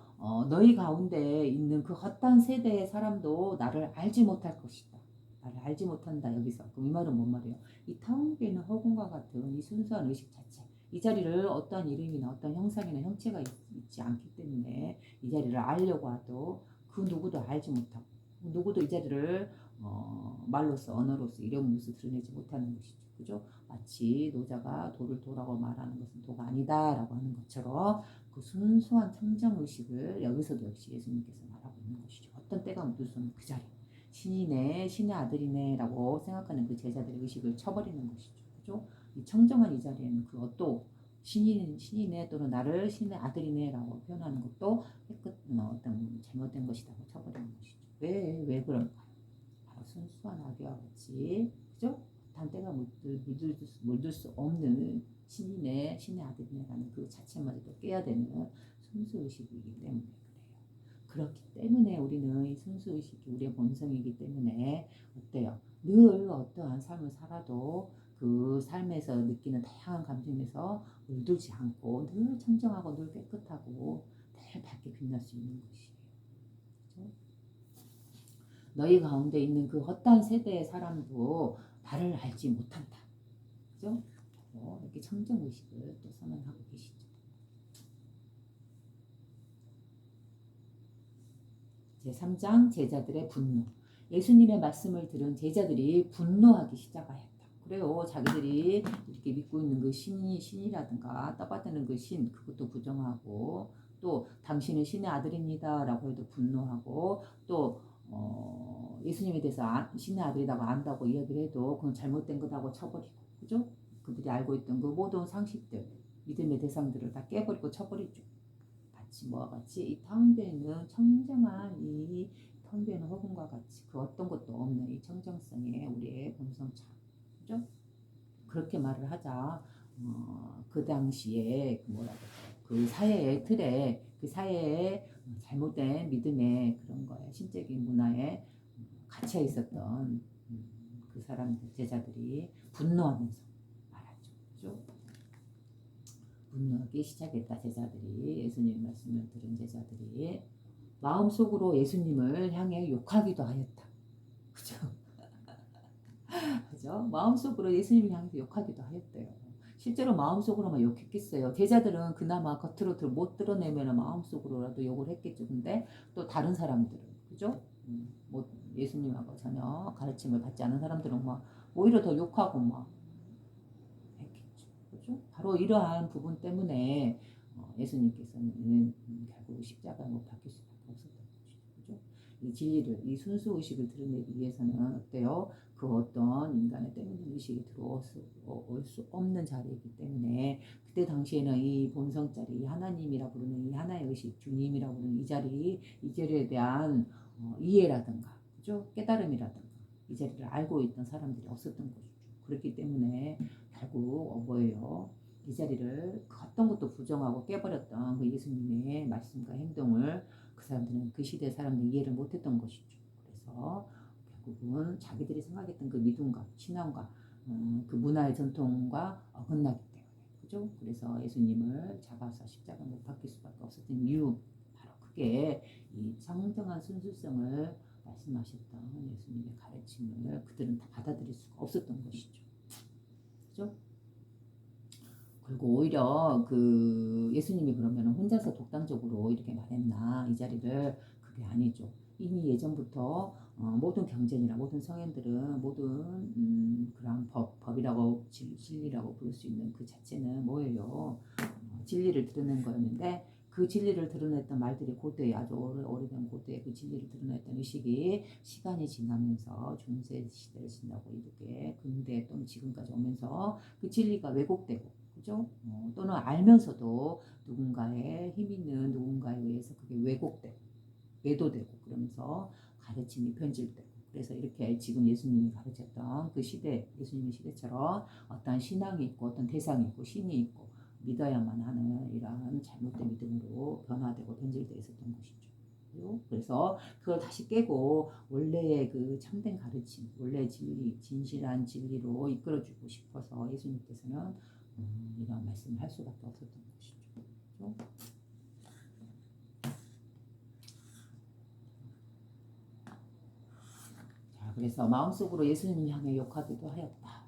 너희 가운데 있는 그 헛된 세대의 사람도 나를 알지 못할 것이다. 나를 알지 못한다. 여기서 그럼 이 말은 뭔 말이에요? 이 텅 비는 허공과 같은 이 순수한 의식 자체, 이 자리를 어떤 이름이나 어떤 형상이나 형체가 있지 않기 때문에 이 자리를 알려고 해도 그 누구도 알지 못하고 누구도 이 자리를 말로써 언어로서 이름으로써 드러내지 못하는 것이죠. 그죠? 마치 노자가 도를 도라고 말하는 것은 도가 아니다라고 하는 것처럼 그 순수한 청정의식을 여기서도 역시 예수님께서 말하고 있는 것이죠. 어떤 때가 묻을 수 없는 그 자리. 신이네, 신의 아들이네 라고 생각하는 그 제자들의 의식을 쳐버리는 것이죠. 그죠? 이 청정한 이 자리에는 그 어떤 신이네 또는 나를 신의 아들이네 라고 표현하는 것도 어떤 잘못된 것이라고 쳐버리는 것이죠. 왜 그럴까요? 바로 순수한 아기와 같이, 그죠? 단때가 물들 수 없는 신이네, 신의 아들이네라는 그 자체마저도 깨야 되는 순수의식이기 때문에 그래요. 그렇기 때문에 우리는 이 순수의식이 우리의 본성이기 때문에 어때요? 늘 어떠한 삶을 살아도 그 삶에서 느끼는 다양한 감정에서 물들지 않고 늘 청정하고 늘 깨끗하고 늘 밝게 빛날 수 있는 것이에요. 그렇죠? 너희 가운데 있는 그 헛된 세대의 사람도 나를 알지 못한다. 그죠? 이렇게 청정의식을 또 선언하고 계시죠. 제3장 제자들의 분노. 예수님의 말씀을 들은 제자들이 분노하기 시작하였다. 그래요. 자기들이 이렇게 믿고 있는 그 신이라든가 떠받드는 그 신, 그것도 부정하고, 또 당신은 신의 아들입니다 라고 해도 분노하고, 또 예수님에 대해서 신의 아들이라고 안다고 이야기를 해도 그건 잘못된 거다고 쳐버리고, 그죠? 그들이 알고 있던 그 모든 상식들, 믿음의 대상들을 다 깨버리고 쳐버리죠. 마치 뭐와 같이 이 텅비는 청정한 이 텅비는 허공과 같이 그 어떤 것도 없는 이 청정성의 우리의 본성처럼, 그죠? 그렇게 말을 하자 그 당시에 그 사회의 틀에 그 사회의 잘못된 믿음의 그런 거에 신적인 문화에 갇혀 있었던 그 사람들 제자들이 분노하면서 말하죠. 그죠? 분노하기 시작했다. 제자들이 예수님 말씀을 들은 제자들이 마음속으로 예수님을 향해 욕하기도 하였다. 그죠? 그죠? 마음속으로 예수님을 향해서 욕하기도 하였대요. 실제로 마음속으로만 욕했겠어요. 제자들은 그나마 겉으로 못 드러내면 마음속으로라도 욕을 했겠죠. 근데 또 다른 사람들은, 그죠? 뭐 예수님하고 전혀 가르침을 받지 않은 사람들은 막 오히려 더 욕하고 막 했겠죠. 그죠? 바로 이러한 부분 때문에 예수님께서는 결국 십자가에 못 박힐 수밖에 없었던 것이죠. 그죠? 이 진리를, 이 순수 의식을 드러내기 위해서는 어때요? 그 어떤 인간의 때묻는 의식이 들어올 수 없는 자리이기 때문에 그때 당시에는 이 본성자리, 하나님이라 부르는 이 하나의 의식, 주님이라 부르는 이 자리에 대한 이해라든가, 그죠? 깨달음이라든가 이 자리를 알고 있던 사람들이 없었던 것이죠. 그렇기 때문에 결국 뭐예요? 이 자리를 그 어떤 것도 부정하고 깨버렸던 그 예수님의 말씀과 행동을 그 사람들은 그 시대 사람들이 이해를 못했던 것이죠. 그래서 결국은 자기들이 생각했던 그 믿음과 신앙과 그 문화의 전통과 어긋나기 때문에 그죠? 그래서 예수님을 잡아서 십자가 못 박힐 수밖에 없었던 이유 바로 그게 이 청정한 순수성을 말씀하셨던 예수님의 가르침을 그들은 다 받아들일 수가 없었던 것이죠. 그죠? 그리고 오히려 그 예수님이 그러면 혼자서 독단적으로 이렇게 말했나 이 자리를 그게 아니죠. 이미 예전부터 모든 경전이나 모든 성현들은 모든 그런 법이라고 진리라고 부를 수 있는 그 자체는 뭐예요? 진리를 드러낸 거였는데 그 진리를 드러냈던 말들이 고대에 아주 오래된 고대에 그 진리를 드러냈던 의식이 시간이 지나면서 중세 시대를 지나고 이렇게 근대 또는 지금까지 오면서 그 진리가 왜곡되고 그죠? 또는 알면서도 누군가의 힘 있는 누군가에 의해서 그게 왜곡되고 외도되고 그러면서 가르침이 변질되고 그래서 이렇게 지금 예수님이 가르쳤던 그 시대 예수님의 시대처럼 어떤 신앙이 있고 어떤 대상이 있고 신이 있고 믿어야만 하는 이러한 잘못된 믿음으로 변화되고 변질되어 있었던 것이죠. 그래서 그걸 다시 깨고 원래의 그 참된 가르침, 원래의 진리, 진실한 진리로 이끌어주고 싶어서 예수님께서는 이런 말씀을 할 수밖에 없었던 것이죠. 그렇죠? 자, 그래서 마음속으로 예수님을 향해 욕하기도 하였다.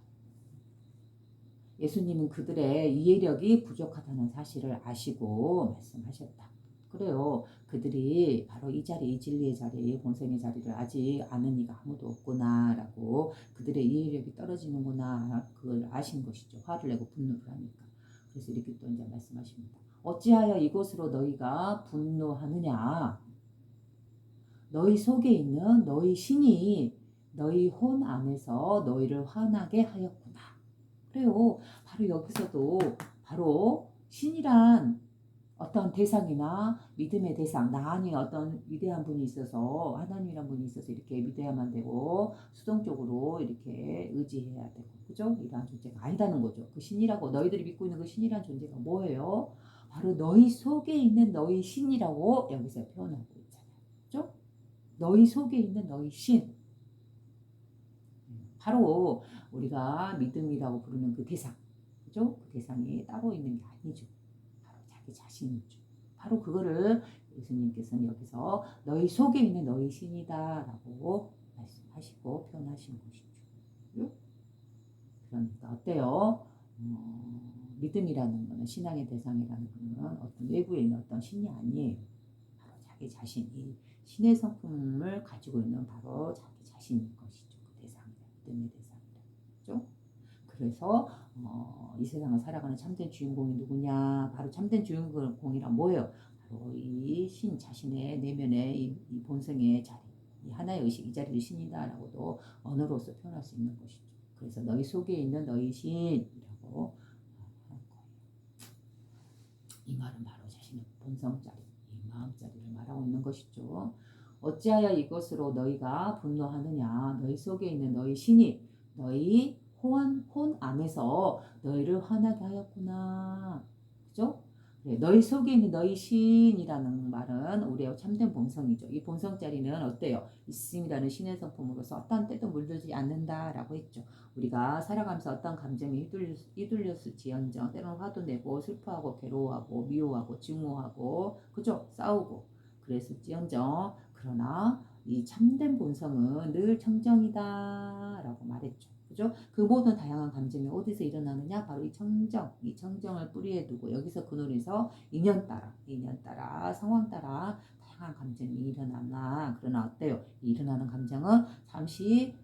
예수님은 그들의 이해력이 부족하다는 사실을 아시고 말씀하셨다. 그래요. 그들이 바로 이 자리, 이 진리의 자리, 본성의 자리를 아직 아는 이가 아무도 없구나라고 그들의 이해력이 떨어지는구나 그걸 아신 것이죠. 화를 내고 분노를 하니까. 그래서 이렇게 또 이제 말씀하십니다. 어찌하여 이것으로 너희가 분노하느냐? 너희 속에 있는 너희 신이 너희 혼 안에서 너희를 화나게 하였구나. 그래요. 바로 여기서도 바로 신이란 어떤 대상이나 믿음의 대상, 나 아닌 어떤 위대한 분이 있어서 하나님이란 분이 있어서 이렇게 믿어야만 되고 수동적으로 이렇게 의지해야 되고 그죠? 이러한 존재가 아니다는 거죠. 그 신이라고 너희들이 믿고 있는 그 신이란 존재가 뭐예요? 바로 너희 속에 있는 너희 신이라고 여기서 표현하고 있잖아요. 그죠? 너희 속에 있는 너희 신. 바로 우리가 믿음이라고 부르는 그 대상. 그죠? 그 대상이 따로 있는 게 아니죠. 바로 자기 자신이죠. 바로 그거를 예수님께서는 여기서 너희 속에 있는 너희 신이다라고 말씀하시고 표현하신 것이죠. 그러니까 어때요? 믿음이라는 것은 신앙의 대상이라는 것은 어떤 외부에 있는 어떤 신이 아니에요. 바로 자기 자신이 신의 성품을 가지고 있는 바로 자기 자신인 것이죠. 그 대상이다. 믿음의 대상이다. 그렇죠? 그래서 이 세상을 살아가는 참된 주인공이 누구냐? 바로 참된 주인공이란 뭐예요? 바로 이 신 자신의 내면의 이 본성의 자리, 이 하나의 의식, 이 자리를 신이다라고도 언어로서 표현할 수 있는 것이죠. 그래서 너희 속에 있는 너희 신이라고 하는 거예요. 이 말은 바로 자신의 본성자리, 이 마음자리를 말하고 있는 것이죠. 어찌하여 이것으로 너희가 분노하느냐? 너희 속에 있는 너희 신이 너희 혼 안에서 너희를 화나게 하였구나. 그죠? 네, 너희 속에 있는 너희 신이라는 말은 우리의 참된 본성이죠. 이 본성자리는 어때요? 있음이라는 신의 성품으로서 어떤 때도 물들지 않는다라고 했죠. 우리가 살아가면서 어떤 감정이 휘둘렸을지언정 때로는 화도 내고 슬퍼하고 괴로워하고 미워하고 증오하고 그죠? 싸우고 그랬을지언정 그러나 이 참된 본성은 늘 청정이다라고 말했죠. 그죠? 그 모든 다양한 감정이 어디서 일어나느냐? 바로 이 청정을 뿌리에 두고 여기서 근원에서 인연 따라, 상황 따라 다양한 감정이 일어나나 그러나 어때요? 일어나는 감정은 잠시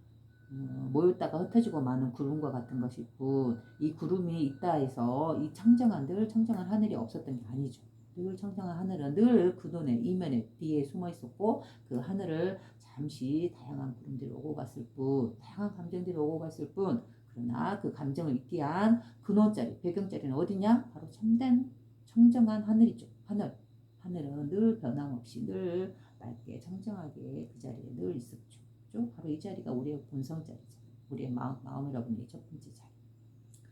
모였다가 흩어지고 마는 구름과 같은 것일 뿐, 이 구름이 있다 해서 이 늘 청정한 하늘이 없었던 게 아니죠. 늘 청정한 하늘은 늘 근원에 이면에 뒤에 숨어 있었고 그 하늘을 잠시 다양한 구름들이 오고 갔을 뿐, 다양한 감정들이 오고 갔을 뿐, 그러나 그 감정을 있게 한 근원자리, 배경자리는 어디냐? 바로 참된 청정한 하늘이죠. 하늘은 늘 변함없이 늘 맑게 청정하게 그 자리에 늘 있었죠. 바로 이 자리가 우리의 본성 자리죠. 우리의 마음이라고 하는 첫 번째 자리.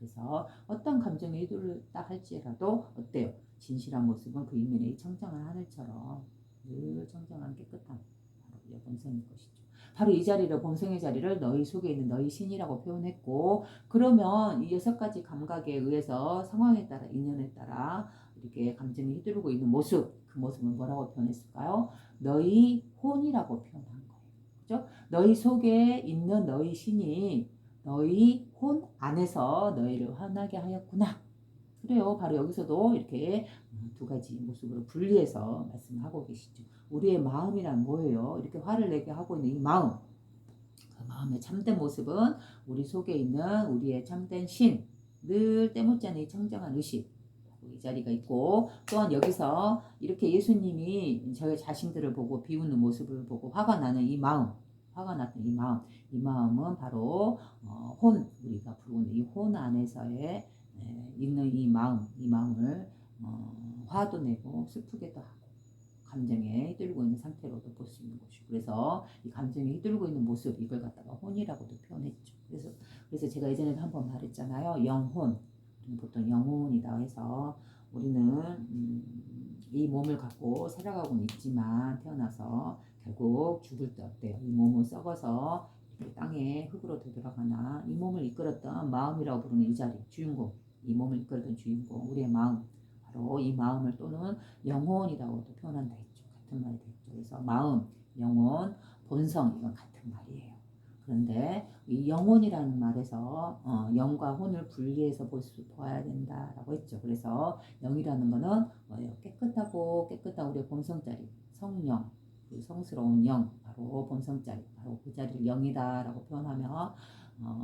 그래서 어떤 감정이 휘둘렀다 할지라도 어때요? 진실한 모습은 그 이면에 이 청정한 하늘처럼 늘 청정한 깨끗함, 바로 우리의 본성인 것이죠. 바로 이 자리를, 본성의 자리를 너희 속에 있는 너희 신이라고 표현했고, 그러면 이 6가지 감각에 의해서 상황에 따라, 인연에 따라 이렇게 감정이 휘두르고 있는 모습, 그 모습은 뭐라고 표현했을까요? 너희 혼이라고 표현한 거예요. 그죠? 너희 속에 있는 너희 신이 너희 혼 안에서 너희를 화나게 하였구나. 그래요. 바로 여기서도 이렇게 2가지 모습으로 분리해서 말씀하고 계시죠. 우리의 마음이란 뭐예요? 이렇게 화를 내게 하고 있는 이 마음. 그 마음의 참된 모습은 우리 속에 있는 우리의 참된 신, 늘 때묻지 않은 이 청정한 의식, 이 자리가 있고, 또한 여기서 이렇게 예수님이 저희 자신들을 보고 비웃는 모습을 보고 화가 나는 이 마음, 화가 났던 이 마음은 바로 혼, 우리가 부르는 이 혼 안에서의 있는 이 마음을 화도 내고 슬프게도 하고 감정에 휘둘고 있는 상태로도 볼 수 있는 것이고, 그래서 이 감정에 휘둘고 있는 모습, 이걸 갖다가 혼이라고도 표현했죠. 그래서 제가 예전에도 한번 말했잖아요. 영혼, 보통 영혼이다 해서 우리는 이 몸을 갖고 살아가고는 있지만 태어나서 결국 죽을 때 어때요? 이 몸은 썩어서 땅에 흙으로 되돌아가나, 이 몸을 이끌었던 마음이라고 부르는 이 자리, 주인공, 이 몸을 이끌었던 주인공, 우리의 마음, 바로 이 마음을 또는 영혼이라고도 표현한다 했죠. 같은 말이 됐죠. 그래서 마음, 영혼, 본성, 이건 같은 말이에요. 그런데 이 영혼이라는 말에서 영과 혼을 분리해서 봐야 된다라고 했죠. 그래서 영이라는 거는 뭐예요? 깨끗한 우리의 본성자리, 성령, 그 성스러운 영, 바로 본성자리, 바로 그 자리를 영이다라고 표현하며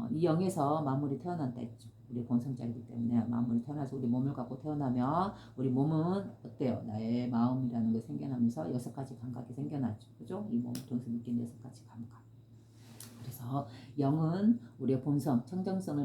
이 영에서 만물이 태어난다 했죠. 우리 본성자리이기 때문에 만물이 태어나서 우리 몸을 갖고 태어나면 우리 몸은 어때요? 나의 마음이라는 게 생겨나면서 6가지 감각이 생겨나죠. 그죠? 이 몸을 통해서 느끼는 6가지 감각. 그래서 영은 우리의 본성, 청정성을